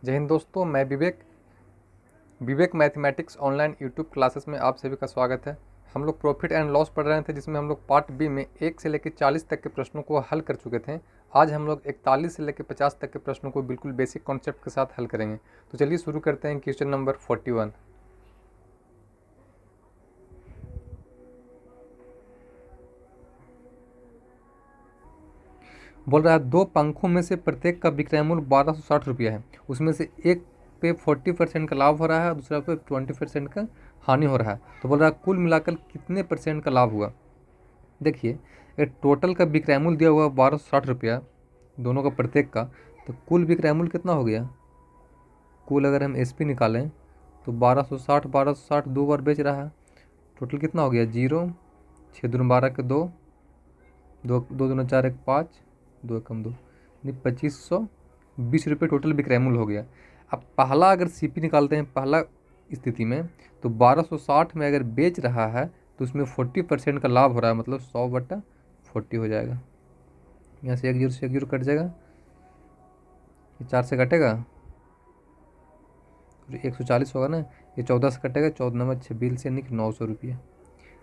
जय हिंद दोस्तों, मैं विवेक मैथमेटिक्स ऑनलाइन यूट्यूब क्लासेस में आप सभी का स्वागत है। हम लोग प्रॉफिट एंड लॉस पढ़ रहे थे, जिसमें हम लोग पार्ट बी में 1 से लेकर 40 तक के प्रश्नों को हल कर चुके थे। आज हम लोग 41 से लेकर 50 तक के प्रश्नों को बिल्कुल बेसिक कॉन्सेप्ट के साथ हल करेंगे। तो चलिए शुरू करते हैं। क्वेश्चन नंबर 41 बोल रहा है, 2 पंखों में से प्रत्येक का विक्रय मूल्य 1260 रुपया है। उसमें से एक पे 40% का लाभ हो रहा है और दूसरा पे 20% का हानि हो रहा है। तो बोल रहा है कुल मिलाकर कितने परसेंट का लाभ हुआ। देखिए, ये टोटल का विक्रय मूल्य दिया हुआ 1260 रुपया दोनों का प्रत्येक का। तो कुल विक्रय मूल्य कितना हो गया। कुल अगर हम एसपी निकालें तो 1260 दो बार बेच रहा है। टोटल कितना हो गया, 0, 6 दूनी 12 के 2, 2 दूनी 4 1 5, 2 एकम 2, 2520 रुपये टोटल विक्रय मूल्य हो गया। अब पहला अगर सीपी निकालते हैं, पहला स्थिति में तो 1260 में अगर बेच रहा है तो उसमें 40% का लाभ हो रहा है, मतलब 100/40 हो जाएगा। यहाँ से 1 जीरो से 1 जीरो कट जाएगा, ये 4 से कटेगा, 140 होगा ना, ये 14 से कटेगा, 14 नंबर 26 से निकल 900 रुपये।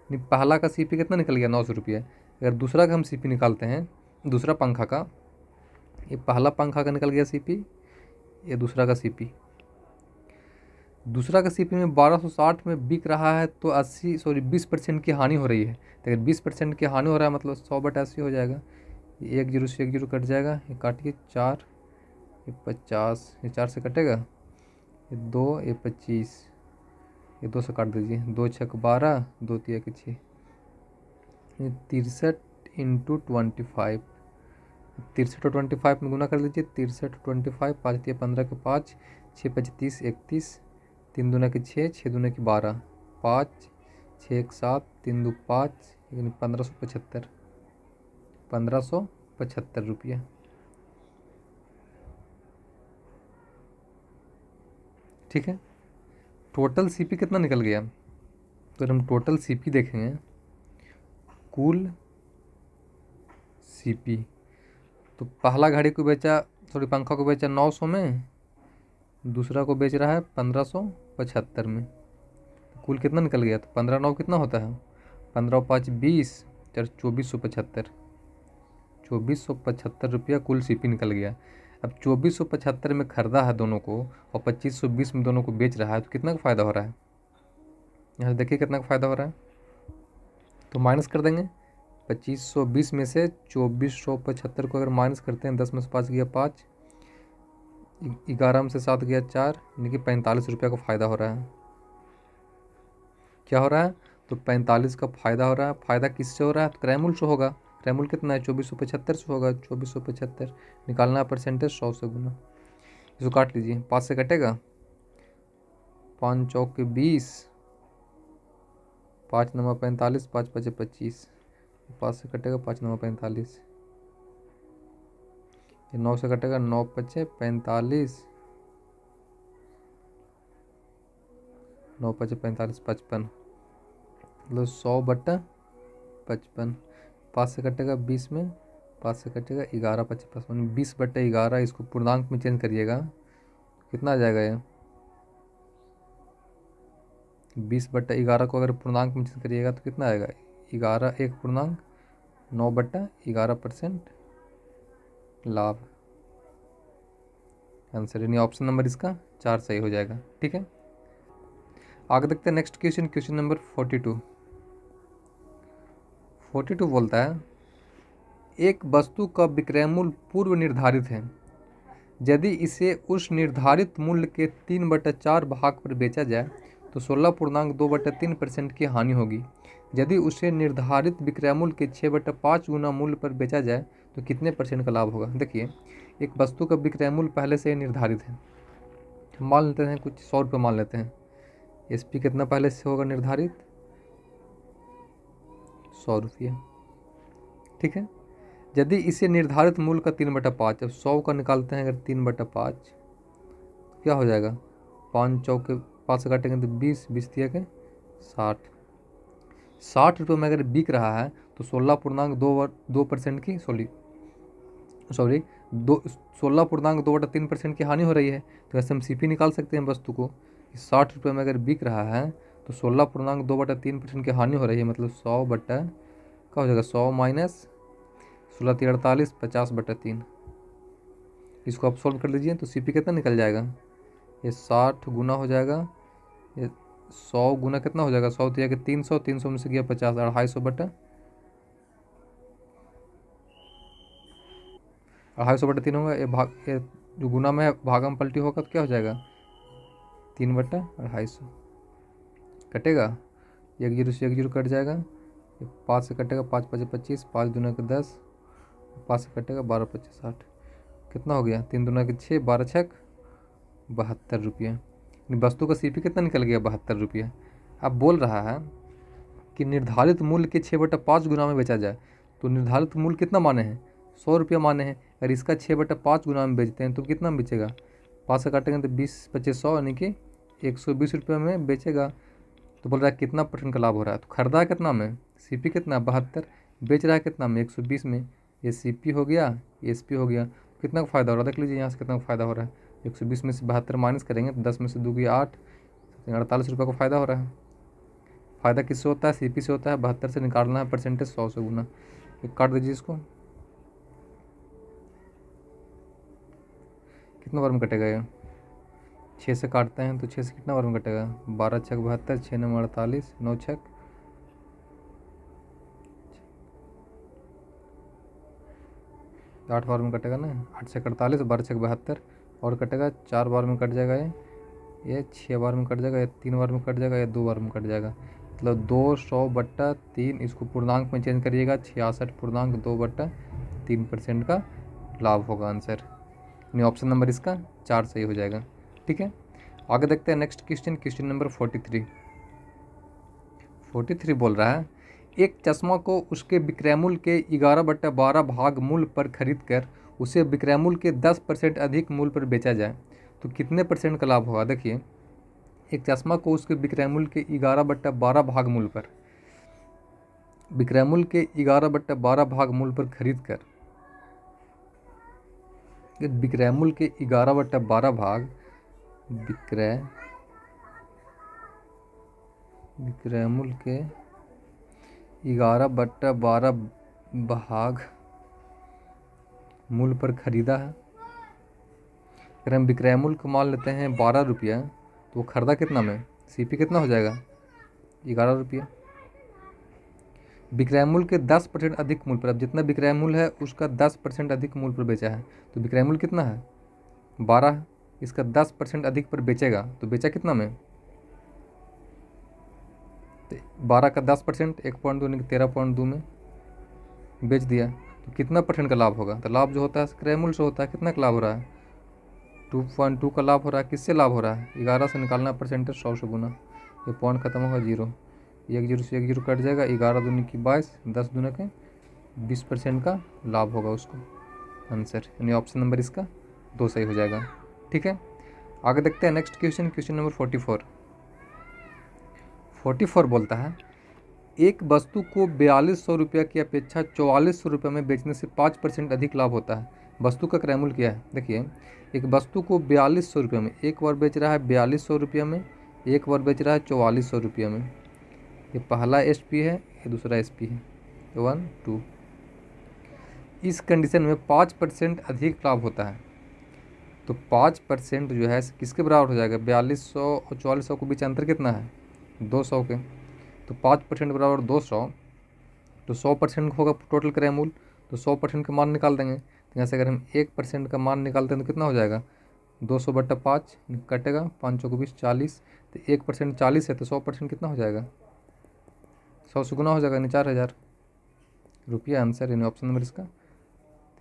पहला का सीपी कितना निकल गया, 900 रुपये। अगर दूसरा का हम सीपी निकालते हैं, दूसरा पंखा का, ये पहला पंखा का निकल गया सीपी, ये दूसरा का सीपी। दूसरा का सीपी में 1260 में बिक रहा है तो 20% की हानि हो रही है। तो अगर 20% की हानि हो रहा है मतलब 100/80 हो जाएगा। ये 1 जीरो से 1 जीरो कट जाएगा, ये काटिए 4, ये 50, ये 4 से कटेगा, ये 2, ये 25, ये 2 से काट दीजिए, 2 छक 12, 2 तिया के 6, ये 63 इंटू 25, 63 और 25 में गुना कर लीजिए, 63 25, 5 तिया 15 के 5, 6 25 30 31, 3 दूना के 6, 6 दूना के 12, 5 6 1 7, 3 2 5, यानी 1575 रुपये। ठीक है, टोटल सीपी कितना निकल गया। तो हम टोटल सीपी देखेंगे, कुल सीपी, तो पहला घड़ी को बेचा, सॉरी पंखा को बेचा 900 में, दूसरा को बेच रहा है 1575 में। तो कुल कितना निकल गया, तो 15 9 कितना होता है, 15 5 20, 4 2475, 2475 रुपया कुल सीपी निकल गया। अब 2475 में खरीदा है दोनों को और 2520 में दोनों को बेच रहा है, तो कितना का फ़ायदा हो रहा है। यहाँ से देखिए कितना का फ़ायदा हो रहा है, तो माइनस कर देंगे। 2520 में से 2475 को अगर माइनस करते हैं, 10 में से 5 गया 5, 11 में से 7 गया 4, यानी कि 45 रुपये का फ़ायदा हो रहा है। क्या हो रहा है, तो 45 का फ़ायदा हो रहा है। फ़ायदा किससे हो रहा है, तो क्रय मूल्य से होगा। क्रय मूल्य कितना है, 2475 से होगा। 2475 निकालना है परसेंटेज, 100 से गुना। इसको काट लीजिए, 5 से कटेगा, 5 चौक के 20, 5 नंबर 45, 5 5 25, 5 से कटेगा, 5 नंबर 45, ये 9 से कटेगा, 9 5 45, 9 5 45, 55, मतलब 100/55। 5 से कटेगा 20 में, 5 से कटेगा 11 5 55, 20/11। इसको पूर्णांक में चेंज करिएगा, कितना आ जाएगा ये, 20/11 को अगर पूर्णांक में चेंज करिएगा तो कितना आएगा, 11 1 पूर्णांक 9/11% लाभ। आंसर यानी ऑप्शन नंबर इसका 4 सही हो जाएगा। ठीक है, आगे देखते हैं नेक्स्ट क्वेश्चन। क्वेश्चन नंबर 42 बोलता है, एक वस्तु का विक्रय मूल्य पूर्व निर्धारित है। यदि इसे उस निर्धारित मूल्य के 3/4 भाग पर बेचा जाए तो 16.2/3% की हानि होगी। यदि उसे निर्धारित विक्रय मूल्य के 6/5 गुना मूल्य पर बेचा जाए तो कितने परसेंट का लाभ होगा। देखिए, एक वस्तु का विक्रय मूल्य पहले से ही निर्धारित है। मान लेते हैं कुछ 100 रुपये मान लेते हैं। एसपी कितना पहले से होगा निर्धारित, 100 रुपये। ठीक है, यदि इसे निर्धारित मूल्य का 3/5, अब 100 का निकालते हैं अगर 3/5, क्या हो जाएगा, 5 चौके 5 से काटेंगे तो 20, 20 दिया के 60 रुपये में अगर बिक रहा है तो 16.2% की सॉरी 16.2/3% की हानि हो रही है। तो ऐसे हम CP निकाल सकते हैं वस्तु को, 60 रुपये में अगर बिक रहा है तो 16.2/3% की हानि हो रही है, मतलब 100 बटा क्या हो जाएगा, 100 माइनस 16×3 = 50/3। इसको आप सॉल्व कर लीजिए तो CP कितना निकल जाएगा, ये 60 गुना हो जाएगा, ये 100 गुना कितना हो जाएगा, 100 तो जाएगा 300, 300 में से गया 50, 250 बटा 250/3 होगा। ये जो गुना में भागम पलटी होगा तो क्या हो जाएगा, 3/250 कटेगा, 1 0 से 1 0 कट जाएगा, 5 से कटेगा, 5 5 25, 5 दूना के 10, 5 से कटेगा, 12 25 60, कितना हो गया, 3 दूना के 6, 12 छक 72 रुपये। वस्तु का CP कितना निकल गया, 72 रुपये। अब बोल रहा है कि निर्धारित मूल्य के 6/5 गुना में बेचा जाए, तो निर्धारित मूल्य कितना माने हैं, 100 रुपये माने हैं। अगर इसका 6/5 गुना में बेचते हैं तो कितना में बेचेगा, 5 से काटेंगे तो 20 25 100 यानी कि 120 रुपये में बेचेगा। तो बोल रहा है कितना % का लाभ हो रहा है, तो खरीदा है कितना में, CP कितना 72, बेच रहा है कितना में 120 में, ये CP हो गया, ये SP हो गया। कितना का फ़ायदा हो रहा है देख लीजिए यहाँ से कितना का फ़ायदा हो रहा है, 120 में से 72 माइनस करेंगे तो 10 में से 2 गया 8, 48 रुपये का फ़ायदा हो रहा है। फ़ायदा किससे होता है, CP से होता है। 72 से निकालना है परसेंटेज, 100 से गुना, काट दीजिए इसको, कितना बार में कटेगा ये, 6 से काटते हैं तो 6 से कितना बार में कटेगा, 12 छक 72, 6 9 48, 9 छक 8 बार में कटेगा ना, 8 से 48, 12 छक 72 और कटेगा, 4 बार में कट जाएगा, ये 6 बार में कट जाएगा, या 3 बार में कट जाएगा, या 2 बार में कट जाएगा, मतलब 200/3। इसको पूर्णांक में चेंज करिएगा, 66.2/3% का लाभ होगा आंसर, यानी ऑप्शन नंबर इसका 4 सही हो जाएगा। ठीक है, आगे देखते हैं नेक्स्ट क्वेश्चन, क्वेश्चन नंबर 43 बोल रहा है, एक चश्मा को उसके विक्रय मूल्य के 11/12 भाग मूल्य पर खरीद कर उसे विक्रय मूल्य के 10% अधिक मूल्य पर बेचा जाए तो कितने % का लाभ होगा। देखिए, एक चश्मा को उसके विक्रय मूल्य के 11/12 भाग मूल्य पर, विक्रय मूल्य के 11/12 भाग मूल्य पर खरीद कर, विक्रय मूल्य के 11/12 भाग, विक्रय मूल्य के 11/12 भाग मूल्य पर खरीदा है। अगर हम विक्रय मूल्य को मान लेते हैं 12 रुपया, तो वो खरीदा कितना में, CP कितना हो जाएगा, 11 रुपया। विक्रय मूल्य के 10% अधिक मूल्य पर, अब जितना विक्रय मूल्य है उसका 10% अधिक मूल्य पर बेचा है, तो विक्रय मूल्य कितना है 12 है, इसका 10% अधिक पर बेचेगा तो बेचा कितना में, तो 12 का 10%, 1.2 यानी कि 13.2 में बेच दिया, तो कितना % का लाभ होगा। तो लाभ जो होता है क्रय मूल्य से होता है, कितना का लाभ हो रहा है, 2.2 का लाभ हो रहा है। किससे लाभ हो रहा है, 11 से निकालना परसेंटेज, 100 से गुना, ये पॉइंट खत्म होगा 0, 1 0 से 1 0 कट जाएगा, 11 दूनी की 22, 10 दूने के 20% का लाभ होगा उसको आंसर, यानी ऑप्शन नंबर इसका 2 सही हो जाएगा। ठीक है, आगे देखते हैं नेक्स्ट क्वेश्चन, क्वेश्चन नंबर 44 बोलता है, एक वस्तु को 4200 रुपये की अपेक्षा 4400 रुपये में बेचने से 5% अधिक लाभ होता है। वस्तु का क्रय मूल्य क्या है। देखिए, एक वस्तु को 4200 रुपये में एक बार बेच रहा है, 4200 रुपये में एक बार बेच रहा है, 4400 रुपये में। ये पहला SP है, ये दूसरा SP है, 1 2। इस कंडीशन में 5% अधिक लाभ होता है, तो 5% जो है किसके बराबर हो जाएगा, 4200 और 4400 के बीच अंतर कितना है, 200 के, तो 5% बराबर 200, तो 100% होगा टोटल क्रय मूल्य, तो 100% का मान निकाल देंगे। तो यहाँ से अगर हम 1% का मान निकालते हैं तो कितना हो जाएगा, 200/5 कटेगा, 5 को 20 40, तो 1% 40 है, तो 100% कितना हो जाएगा, 100 से गुना हो जाएगा, यानी 4000 रुपया आंसर, यानी ऑप्शन नंबर इसका,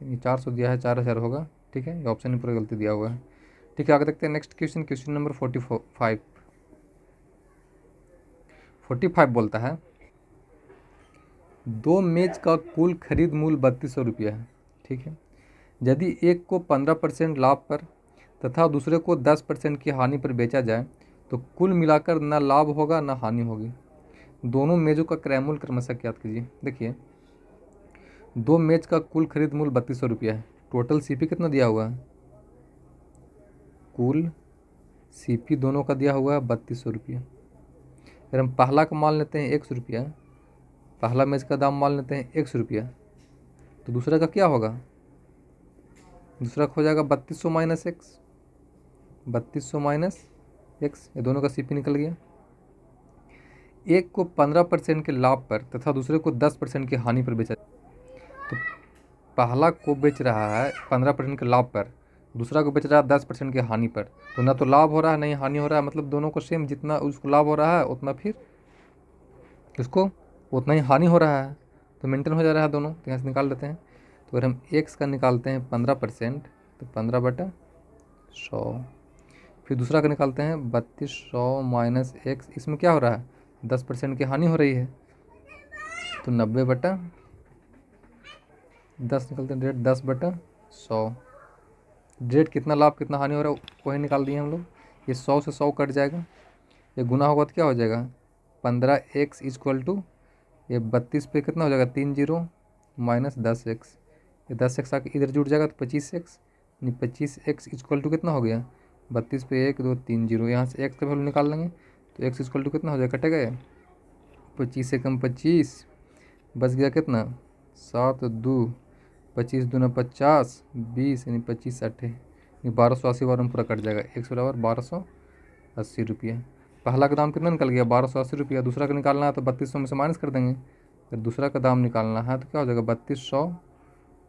400 दिया है, 4000 होगा। ठीक है, ये ऑप्शन में पूरा गलती दिया हुआ है। ठीक है, आगे देखते हैं नेक्स्ट क्वेश्चन, क्वेश्चन नंबर 45 बोलता है, 2 मेज का कुल खरीद मूल्य 3200 रुपया है। ठीक है, यदि एक को 15% लाभ पर तथा दूसरे को 10% की हानि पर बेचा जाए तो कुल मिलाकर न लाभ होगा न हानि होगी। दोनों मेज़ों का क्रय मूल्य क्रमशः ज्ञात कीजिए। देखिए, 2 मेज का कुल खरीद मूल्य 3200 रुपया है, टोटल सीपी कितना दिया हुआ है, कुल सीपी दोनों का दिया हुआ है 3200 रुपया। अगर हम पहला का मान लेते हैं 100 रुपया, पहला मैच का दाम मान लेते हैं 100 रुपया, तो दूसरा का क्या होगा, दूसरा का हो जाएगा 3200 माइनस एक्स, 3200 माइनस एक्स, ये दोनों का सीपी निकल गया। एक को 15% के लाभ पर तथा दूसरे को 10% की हानि पर बेचा, तो पहला को बेच रहा है 15% के लाभ पर, दूसरा को बेच रहा है 10% की हानि पर, तो ना तो लाभ हो रहा है नहीं हानि हो रहा है, मतलब दोनों को सेम, जितना उसको लाभ हो रहा है उतना फिर उसको उतना ही हानि हो रहा है, तो मेंटेन हो जा रहा है दोनों। तो यहाँ से निकाल लेते हैं। तो अगर हम एक्स का निकालते हैं 15%, तो 15/100, फिर दूसरा का निकालते हैं 3200 माइनस एक्स, इसमें क्या हो रहा है 10% की हानि हो रही है, तो 90/10 निकलते हैं, रेट 10/100। रेट कितना लाभ कितना हानि हो रहा है वही निकाल दिए हम लोग। ये 100 से 100 कट जाएगा, ये गुना होगा तो क्या हो जाएगा 15x इक्वल टू, ये 32 पे कितना हो जाएगा 30 माइनस 10x, ये 10x आके इधर जुड़ जाएगा तो 25x, यानी 25x इक्वल टू कितना हो गया 32 पे 1 2 3 0, यहाँ से x का वैल्यू निकाल लेंगे तो x इक्वल टू कितना हो जाएगा, कटेगा 25 से कम 25, बच गया कितना 7 2 25 दूना 50 20, यानी 25 8, यानी 1280 बार में पूरा कट जाएगा, x बराबर 1280 रुपये। पहला का दाम कितना निकल गया 1280 रुपया, दूसरा का निकालना है तो 3200 में से माइनस कर देंगे। अगर दूसरा का दाम निकालना है तो क्या हो जाएगा 3200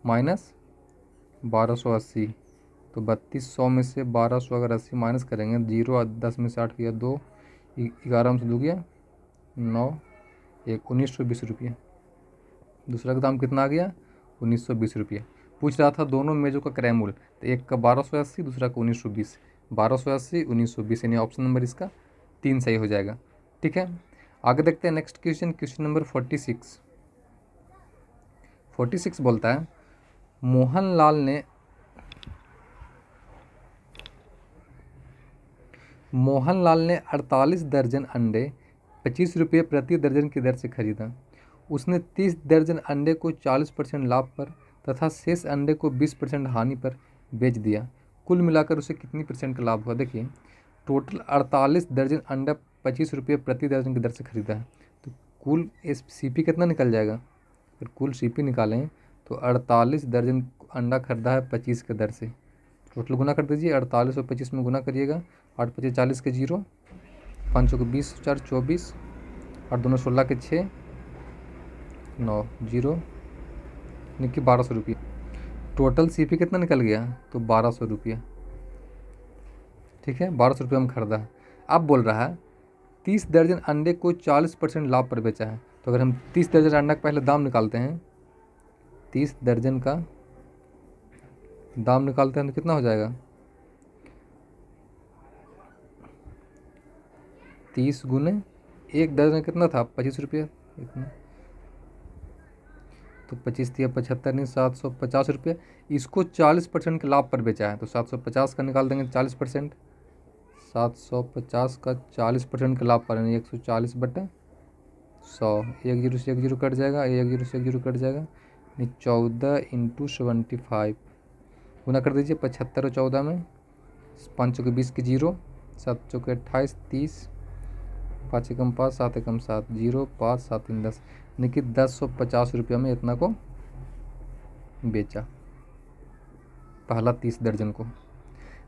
माइनस 1280, तो 3200 में से 1200 अगर 80 माइनस करेंगे, 0 और 10 में से 8 किया 2, 11 में से 2 गया 9, 1920 रुपये। दूसरा का दाम कितना आ गया 1920 रुपये। पूछ रहा था दोनों मेजों का क्रय मूल्य, तो एक का 1280 दूसरा का 1920, 1280 1920, यानी ऑप्शन नंबर इसका 3 सही हो जाएगा। ठीक है, आगे देखते हैं नेक्स्ट क्वेश्चन, क्वेश्चन नंबर 46 बोलता है मोहनलाल ने 48 दर्जन अंडे 25 रुपये प्रति दर्जन की दर से खरीदा। उसने 30 दर्जन अंडे को 40% लाभ पर तथा शेष अंडे को 20% हानि पर बेच दिया। कुल मिलाकर उसे कितनी परसेंट का लाभ हुआ। देखिए टोटल 48 दर्जन अंडा 25 रुपये प्रति दर्जन की दर से खरीदा है, तो कुल सीपी कितना निकल जाएगा। अगर कुल सीपी निकालें तो 48 दर्जन अंडा खरीदा है 25 के दर से, टोटल गुना कर दीजिए, 48 और 25 में गुना करिएगा, 8 25 40 के 0, 5 को 20 4 24, 8 दोनों 16 के 6 9 0, यानी कि 1200 रुपये। टोटल सीपी कितना निकल गया तो 1200 रुपये। ठीक है, 1200 रुपये हम खरीदा है। अब बोल रहा है 30 दर्जन अंडे को 40% लाभ पर बेचा है, तो अगर हम 30 दर्जन अंडा का पहले दाम निकालते हैं, 30 दर्जन का दाम निकालते हैं तो कितना हो जाएगा 30 गुने एक दर्जन कितना था 25 रुपये, इतना तो 25 दिया 75 नहीं 750 रुपये। इसको 40% के लाभ पर बेचा है, तो 750 का निकाल देंगे 40%, 750 का 40% का लाभ पर यानी 140/100, 1 0 से 1 0 कट जाएगा, 1 0 से 1 0 कट जाएगा, यानी 14 × 75 गुना कर दीजिए, 75 और 14 में 5 के 20 के 0, 7 के 28 30, 5 एकम 5 7 एकम 7 0 5 7 3 10, यानी कि 1050 रुपया में इतना को बेचा पहला 30 दर्जन को।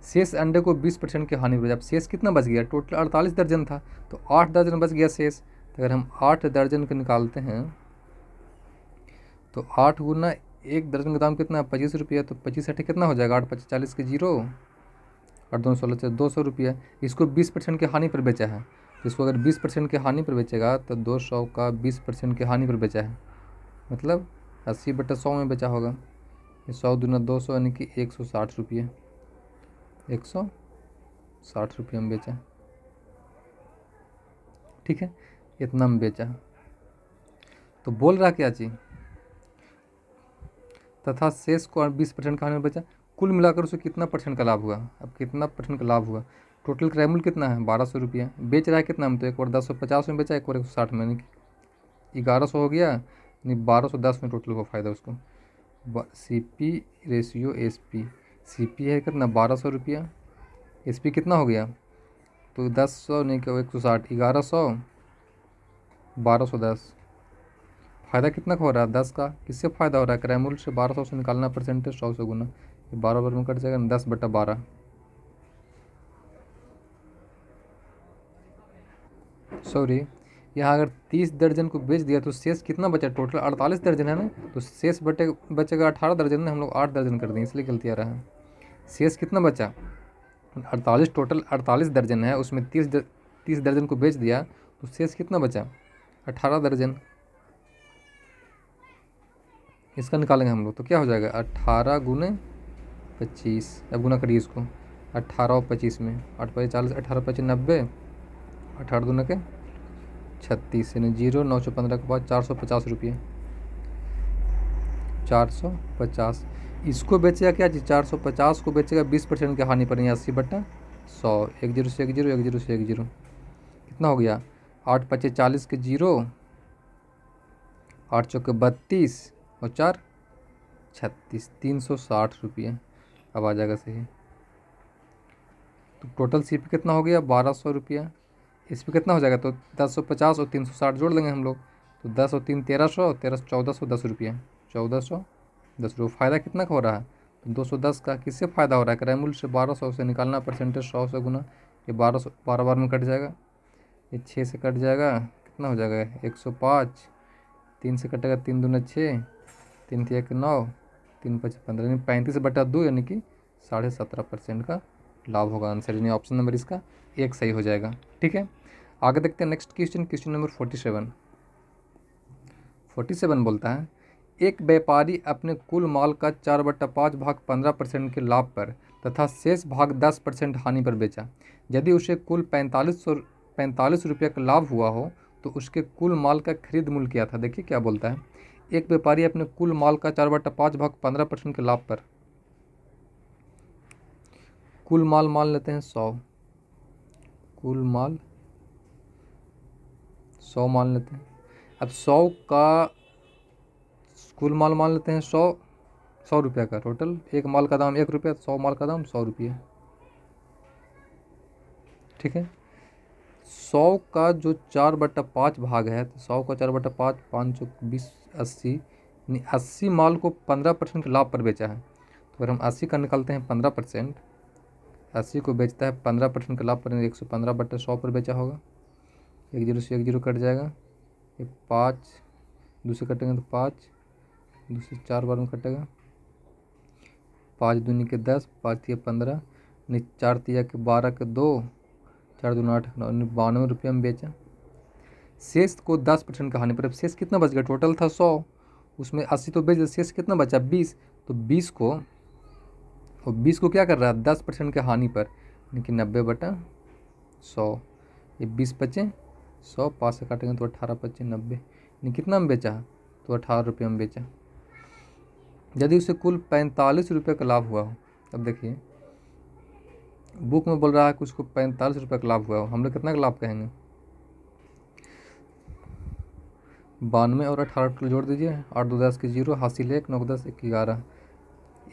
शेष अंडे को 20% की हानि हुई। अब शेष कितना बच गया, टोटल 48 दर्जन था तो 8 दर्जन बच गया शेष। तो अगर हम 8 दर्जन को निकालते हैं तो 8 गुना एक दर्जन का दाम कितना है 25 रुपया, तो 25 8 कितना हो जाएगा 8 25 40 के 0, 8 2 16 से 200 रुपया। इसको 20% की हानि पर बेचा है, तो इसको अगर 20% की हानि पर बेचेगा तो 200 का 20% की हानि पर बेचा है, मतलब 80/100 में बेचा होगा। 100 दूना 200 यानी कि 160 रुपये, 160 रुपये में बेचा। ठीक है, इतना में बेचा। तो बोल रहा क्या चीज़, तथा शेष को 20% का हानि में बेचा, कुल मिलाकर उसे कितना परसेंट का लाभ हुआ। अब कितना परसेंट का लाभ हुआ, टोटल क्रय मूल्य कितना है 1200 रुपया, बेच रहा है कितना में, तो एक बार 1050 में बेचा, एक बार 160 में, यानी कि 1100 हो गया, यानी 1210 में टोटल हुआ फ़ायदा उसको। CP रेशियो SP, CP है कितना 1200 रुपया, SP कितना हो गया, तो 10 नहीं क्या 160, 1100, 1210। फ़ायदा कितना का हो रहा है 10 का, किससे फ़ायदा हो रहा है, क्रय मूल्य से 1200 से निकालना परसेंटेज 100 से गुना, ये 12 बार में कट जाएगा 10/12। सॉरी, यहाँ अगर 30 दर्जन को बेच दिया तो शेष कितना बचा, टोटल 48 दर्जन है ना, तो शेष बचेगा 18 दर्जन ना, हम लोग 8 दर्जन कर देंगे इसलिए गलती आ रहा है। शेष कितना बचा 48, टोटल 48 दर्जन है, उसमें 30 दर्जन को बेच दिया तो शेष कितना बचा 18 दर्जन। इसका निकालेंगे हम लोग तो क्या हो जाएगा 18 गुने 25, अब गुना करिए इसको 18 और 25 में, 8×5 = 40, 18×5 = 90, 18 दूना के 36, यानी 0, 915 के बाद 450 रुपये, 450। इसको बेचेगा क्या जी, 450 को बेचेगा 20% की हानि पर, 80/100, 10 से 10, 10 से 10, कितना हो गया 8×5 = 40 के 0, 8×4 = 32 और 4 = 36, 360 रुपये। अब आ जाएगा सही। तो टोटल CP कितना हो गया 1200 रुपया, इस पर कितना हो जाएगा, तो 1050 और 360 जोड़ लेंगे हम लोग, तो 10 और 3 1300, 13 1410 रुपया, 1410 रुपये। फ़ायदा कितना का हो रहा है, तो 210 का। किससे फ़ायदा हो रहा है, क्रय मूल्य से 1200 से निकालना परसेंटेज 100 से गुना, ये 1200 12 बार में कट जाएगा, ये 6 से कट जाएगा, कितना हो जाएगा 105, 3 से कटेगा 3 दूना 6, 3 × 1 = 9, 3×5 = 15, यानी 35/2, यानी कि 17.5% का लाभ होगा आंसर, यानी ऑप्शन नंबर इसका 1 सही हो जाएगा। ठीक है, आगे देखते हैं नेक्स्ट क्वेश्चन नंबर 47। 47 बोलता है, एक व्यापारी अपने कुल माल का 4/5 भाग 15% के लाभ पर तथा शेष भाग 10% हानि पर बेचा। यदि उसे कुल 45 रुपये का लाभ हुआ हो तो उसके कुल माल का खरीद मूल्य क्या था। देखिए क्या बोलता है, एक व्यापारी अपने कुल माल का 4/5 भाग 15% के लाभ पर, कुल माल मान लेते हैं 100, कुल माल 100 मान लेते हैं। अब 100 का कुल माल मान लेते हैं 100 रुपये का, टोटल एक माल का दाम 1 रुपया, 100 माल का दाम 100 रुपये। ठीक है, 100 का जो 4/5 भाग है, तो 100 का 4/5, 5 × 20 80, यानी 80 माल को 15% के लाभ पर बेचा है। तो अगर हम 80 का निकालते हैं 15%, 80 को बेचता है 15% के लाभ पर, 115/100 पर बेचा होगा, 1 0 से 1 0 कट जाएगा, ये 5 दूसरे कटेंगे तो 5, दूसरे 4 बार में कटेगा, 5 दूनी के 10, 5 × 15, 4 × 12 के 2, 4 दूना 8, 92 रुपये में बेचा। शेष को 10% का हानि पर, अब शेष कितना बच गया, टोटल था 100, उसमें 80 तो बेच, शेष कितना बचा 20, तो 20 को क्या कर रहा है 10% के हानि पर, यानी कि 90/100, ये 20 बचे 100, 5 से काटेंगे तो 18 बचे 90, यानी कितना में बेचा, तो 18 रुपये में बेचा। यदि उसे कुल 45 रुपये का लाभ हुआ हो, अब देखिए बुक में बोल रहा है कि उसको 45 रुपये का लाभ हुआ हो, हम लोग कितना का लाभ कहेंगे, 92 और 18 जोड़ दीजिए, 8 2 10 के 0, हासिल 1, 9 10 1 11,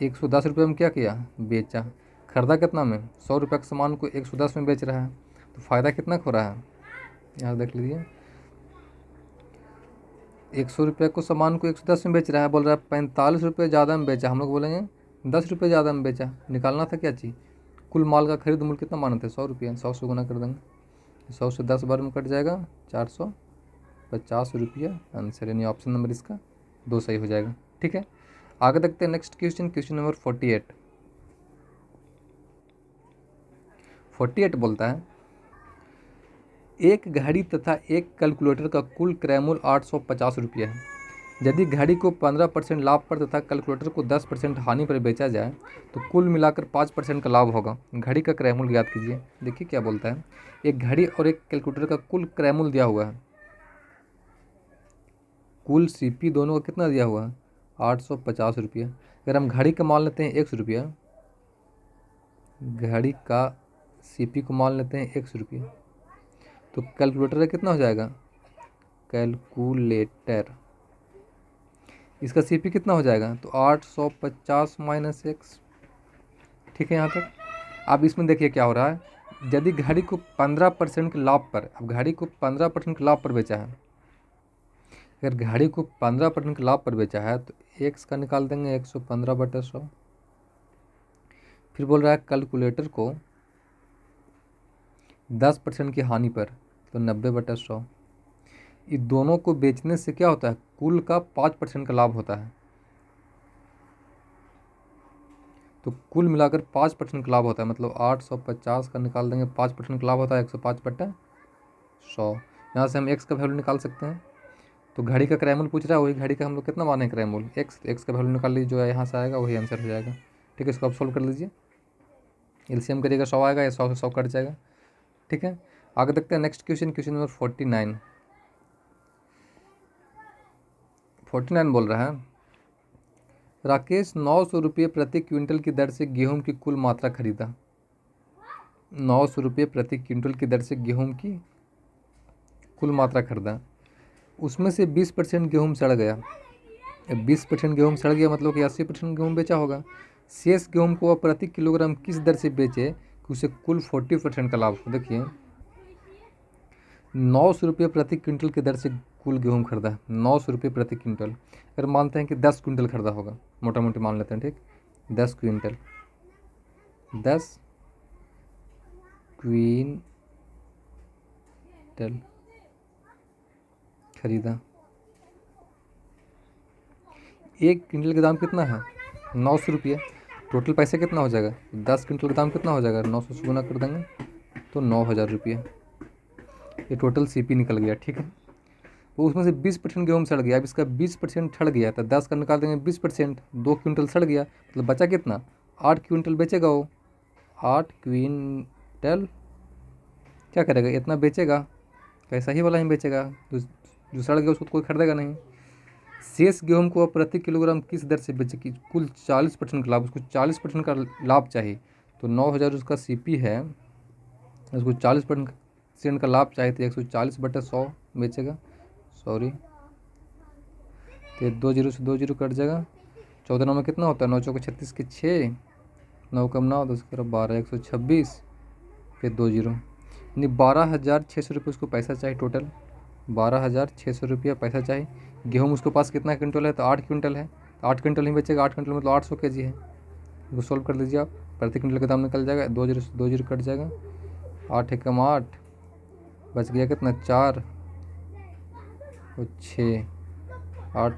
110 रुपये में क्या किया बेचा। खरीदा कितना में, 100 रुपये के सामान को 110 में बेच रहा है, तो फ़ायदा कितना हो रहा है, यहाँ देख लीजिए 100 रुपये को सामान को 110 में बेच रहा है, बोल रहा है 45 रुपये ज़्यादा में बेचा, हम लोग बोलेंगे 10 रुपये ज़्यादा में बेचा। निकालना था क्या चीज़, कुल माल का खरीद मूल्य कितना माने थे 100 रुपये, 100 से गुना कर देंगे, 100 से 10 बार में कट जाएगा, 450 रुपये आंसर, यानी ऑप्शन नंबर इसका 2 सही हो जाएगा। ठीक है, आगे देखते हैं नेक्स्ट क्वेश्चन नंबर 48 बोलता है, एक घड़ी तथा एक कैलकुलेटर का कुल क्रय मूल्य 850 रुपये है। यदि घड़ी को 15% लाभ पर तथा कैलकुलेटर को 10% हानि पर बेचा जाए तो कुल मिलाकर 5% का लाभ होगा। घड़ी का क्रय मूल्य याद कीजिए। देखिए क्या बोलता है, एक घड़ी और एक कैलकुलेटर का कुल क्रय मूल्य दिया हुआ है, कुल CP दोनों का कितना दिया हुआ है 850 रुपये। अगर हम घड़ी का मान लेते हैं 100 रुपया, घड़ी का CP को मान लेते हैं 100 रुपये, तो कैलकुलेटर का कितना हो जाएगा, कैलकुलेटर इसका CP कितना हो जाएगा, तो 850 माइनस एक्स। ठीक है यहाँ तक। अब इसमें देखिए क्या हो रहा है, यदि घड़ी को 15% के लाभ पर, अब घड़ी को 15% के लाभ पर बेचा है, अगर घड़ी को 15% के लाभ पर बेचा है तो एक्स का निकाल देंगे 115/100। फिर बोल रहा है कैलकुलेटर को 10% की हानि पर, तो 90/100। ये दोनों को बेचने से क्या होता है, कुल का 5% का लाभ होता है। तो कुल मिलाकर 5% का लाभ होता है, मतलब 850 का निकाल देंगे, 5% का लाभ होता है 105/100। यहाँ से हम एक्स का वैल्यू निकाल सकते हैं। तो घड़ी का क्रय मूल्य पूछ रहा है, वही घड़ी का हम लोग कितना माने क्रय मूल्य, एक्स का वैल्यू निकाल लीजिए, जो है यहाँ से आएगा वही आंसर हो जाएगा। ठीक है, इसको आप सोल्व कर लीजिए। एलसीएम करिएगा 100 आएगा, या 100 से 100 कट जाएगा। ठीक है, आगे देखते हैं नेक्स्ट क्वेश्चन, क्वेश्चन नंबर 49 बोल रहा है, राकेश 900 रुपये प्रति क्विंटल की दर से गेहूं की कुल मात्रा खरीदा। 900 रुपये प्रति क्विंटल की दर से गेहूं की कुल मात्रा खरीदा, उसमें से 20% गेहूँ सड़ गया। 20% गेहूँ सड़ गया मतलब कि 80% गेहूँ बेचा होगा। शेष गेहूँ को वह प्रति किलोग्राम किस दर से बेचे कि उसे कुल 40% का लाभ हो। देखिए 900 रुपये प्रति क्विंटल की दर से कुल गेहूँ खरीदा, 900 रुपये प्रति क्विंटल। अगर मानते हैं कि 10 क्विंटल खरीदा होगा, मोटा मोटी मान लेते हैं, ठीक, 10 क्विंटल खरीदा। 1 क्विंटल का दाम कितना है, 900 रुपये। टोटल पैसा कितना हो जाएगा, 10 क्विंटल का दाम कितना हो जाएगा, 900 से गुना कर देंगे तो 9000 रुपये। ये टोटल CP निकल गया। ठीक है, तो उसमें से 20% गेहूँ सड़ गया। अब इसका 20% सड़ गया तो 10 का निकाल देंगे 20%, 2 क्विंटल सड़ गया, मतलब बचा कितना, 8 क्विंटल बेचेगा वो। 8 क्विंटल क्या करेगा, इतना बेचेगा, कैसा ही वाला ही बेचेगा, जो सड़ गया उसको कोई खरीदेगा नहीं। शेष गेहूं को अब प्रति किलोग्राम किस दर से बेचे कि कुल 40% का लाभ, उसको 40% का लाभ चाहिए। तो 9000 उसका CP है, उसको 40% का लाभ चाहिए, तो 140/100 बेचेगा। सॉरी, तो 2 जीरो से 2 जीरो कट जाएगा। 14 9 में कितना होता है, 9 चौके 36 के 6, 9 कम 9 10 के 12, 126, फिर 2 जीरो, यानी 12,600 रुपये उसको पैसा चाहिए टोटल। 12,600 रुपया पैसा चाहिए। गेहूँ उसके पास कितना क्विंटल है, तो 8 क्विंटल है, तो 8 क्विंटल ही बेचेगा। 8 क्विंटल मतलब 800 kg है। इसको सोल्व कर लीजिए आप, प्रति क्विंटल का दाम निकल जाएगा। 2 जीरो से 2 जीरो कट जाएगा, 8 एकम 8, बच गया कितना 4 और 6, 8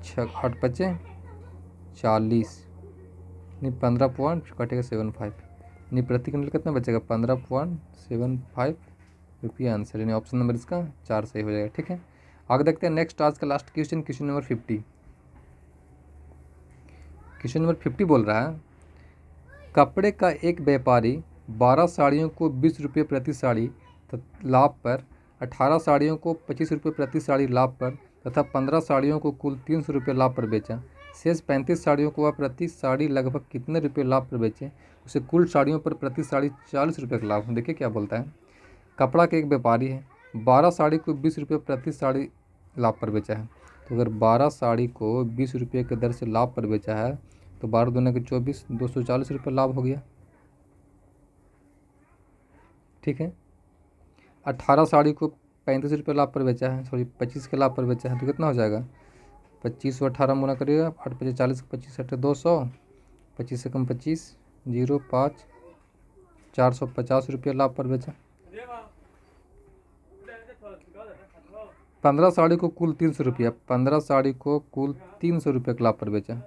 6 8 पचे 40, नहीं 15 कटेगा 75, नहीं प्रति क्विंटल कितना बचेगा, 15.75 रुपया आंसर, यानी ऑप्शन नंबर इसका 4 सही हो जाएगा। ठीक है, आगे देखते हैं नेक्स्ट आज का last question, question number 50। Question number 50 बोल रहा है, कपड़े का एक व्यापारी 12 साड़ियों को 20 रुपये प्रति साड़ी लाभ पर, 18 साड़ियों को 25 रुपये प्रति साड़ी लाभ पर तथा 15 साड़ियों को कुल 300 रुपये लाभ पर बेचा। शेष 35 साड़ियों को वह प्रति साड़ी लगभग कितने रुपये लाभ पर बेचे, उसे कुल साड़ियों पर प्रति साड़ी 40 रुपये का लाभ। देखिए क्या बोलता है, कपड़ा का एक व्यापारी है, 12 साड़ी को 20 रुपये प्रति साड़ी लाभ पर बेचा है। तो अगर 12 साड़ी को 20 रुपये के दर से लाभ पर बेचा है तो 12 दूना के 24, 240 रुपये लाभ हो गया। ठीक है, 18 साड़ी को 35 रुपये लाभ पर बेचा है, सॉरी 25 के लाभ पर बेचा है, तो कितना हो जाएगा, 25 और 18 मुना करिएगा, 8 पचे 40, 25 अट्ठे 200, 25 से कम 25, 0.5, 450 रुपये लाभ पर बेचा। 15 साड़ी को कुल 300 रुपया, 15 साड़ी को कुल 300 रुपये के लाभ पर बेचा।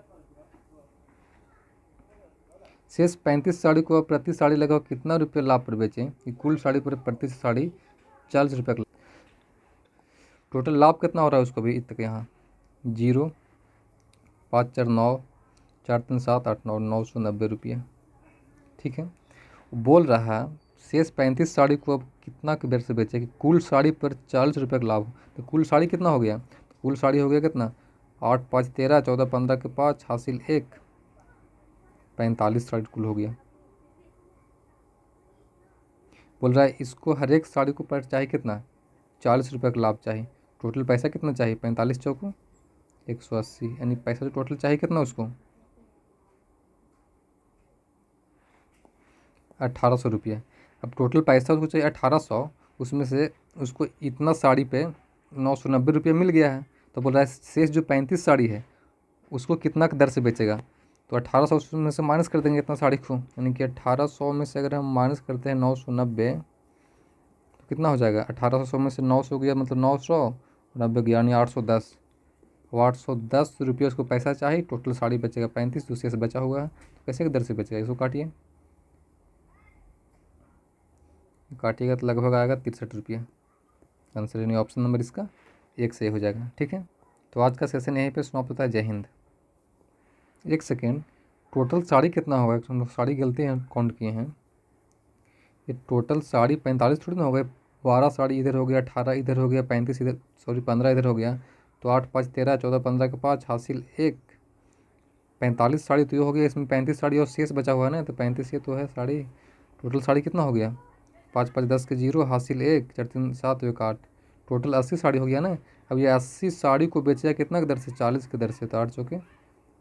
शेष 35 साड़ी को प्रति साड़ी लगभग कितना रुपये लाभ पर बेचे कि कुल साड़ी पर प्रति साड़ी 40 रुपये का। टोटल लाभ कितना हो रहा है उसको भी तक यहाँ 0, 5 4 9, 4 3 7 8 9, 990 रुपये। ठीक है, बोल रहा है शेष 35 साड़ी को अब कितना की दर से बेचे कि कुल साड़ी पर 40 रुपये का लाभ। तो कुल साड़ी कितना हो गया, तो कुल साड़ी हो गया कितना, 8 5 13, 14 15 के 5 हासिल 1, 45 साड़ी कुल हो गया। बोल रहा है इसको हर एक साड़ी को पर चाहिए कितना, 40 रुपये का लाभ चाहिए। टोटल पैसा कितना चाहिए, 45 चौको 180, यानी पैसा जो टोटल चाहिए कितना उसको 1800 रुपये। अब टोटल पैसा उसको चाहिए 1800, उसमें से उसको इतना साड़ी पे 990 रुपये मिल गया है, तो बोल रहा है शेष जो 35 साड़ी है उसको कितना दर से बेचेगा। तो 1800 उसमें से माइनस कर देंगे इतना साड़ी को, यानी कि 1800 में से अगर हम माइनस करते हैं 990 तो कितना हो जाएगा। 1800 में से 900 गया मतलब 990 गया, यानी 810। वो 810 रुपये उसको पैसा चाहिए, टोटल साड़ी बचेगा 35, दूसरे से बचा हुआ है, तो कैसे की दर से बचेगा। इसको काटिए, काटिएगा तो लगभग आएगा 63 रुपये। आंसर यानी ऑप्शन नंबर इसका 1 सही हो जाएगा। ठीक है, तो आज का सेशन यहीं पे समाप्त होता है। जय हिंद। एक सेकेंड, टोटल साड़ी कितना होगा, हम लोग साड़ी गलती हैं काउंट किए हैं। ये टोटल साड़ी 45 थोड़ी ना हो गए, 12 साड़ी इधर हो गया, 18 इधर हो गया, 35 इधर, सॉरी 15 इधर हो गया, तो 8 5 13 14 15 के 5 हासिल 1, 45 साड़ी तो ये हो गया, इसमें 35 साड़ी और शेष बचा हुआ है ना, तो 35 ये तो है साड़ी। टोटल साड़ी कितना हो गया, 5 5 10 के 0 हासिल 1, 4 3 7 1 8, टोटल 80 साड़ी हो गया ना। अब ये 80 साड़ी को बेचा कितना की दर से, 40 की दर से, तो 8 चौके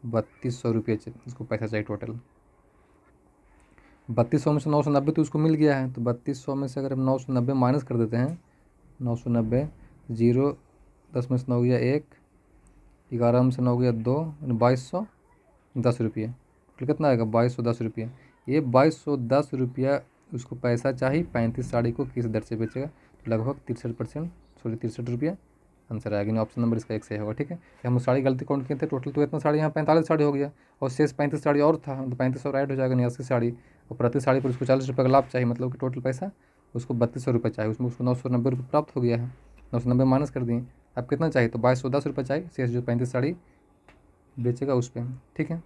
3200 रुपये इसको पैसा चाहिए टोटल। 3200 में से 990 तो उसको मिल गया है, तो 3200 में से अगर हम 990 माइनस कर देते हैं, 990 जीरो, 10 में से 9 गया 1, 11 में से 9 गया 2, 2210 रुपये। तो कितना आएगा 2210 रुपये। ये 2210 रुपया उसको पैसा चाहिए, 35 साड़ी को किस दर से बेचेगा, तो लगभग 63%, सॉरी 63 रुपया आंसर आएगा। नहीं, ऑप्शन नंबर इसका 1 सही होगा। ठीक है, हम साड़ी गलती काउंट किए थे, टोटल तो इतना साड़ी यहाँ 45 साड़ी हो गया, और शेष 35 साड़ी और था, तो 35 और ऐड हो जाएगा, 89 साड़ी, और प्रति साड़ी पर उसको 40 रुपये का लाभ चाहिए, मतलब कि टोटल पैसा उसको 3200 रुपये चाहिए, उसमें उसको 990 रुपये प्राप्त हो गया है, 990 माइनस कर दिए। अब कितना चाहिए, तो 2210 रुपये चाहिए, शेष जो 35 साड़ी बेचेगा उस पर। ठीक है।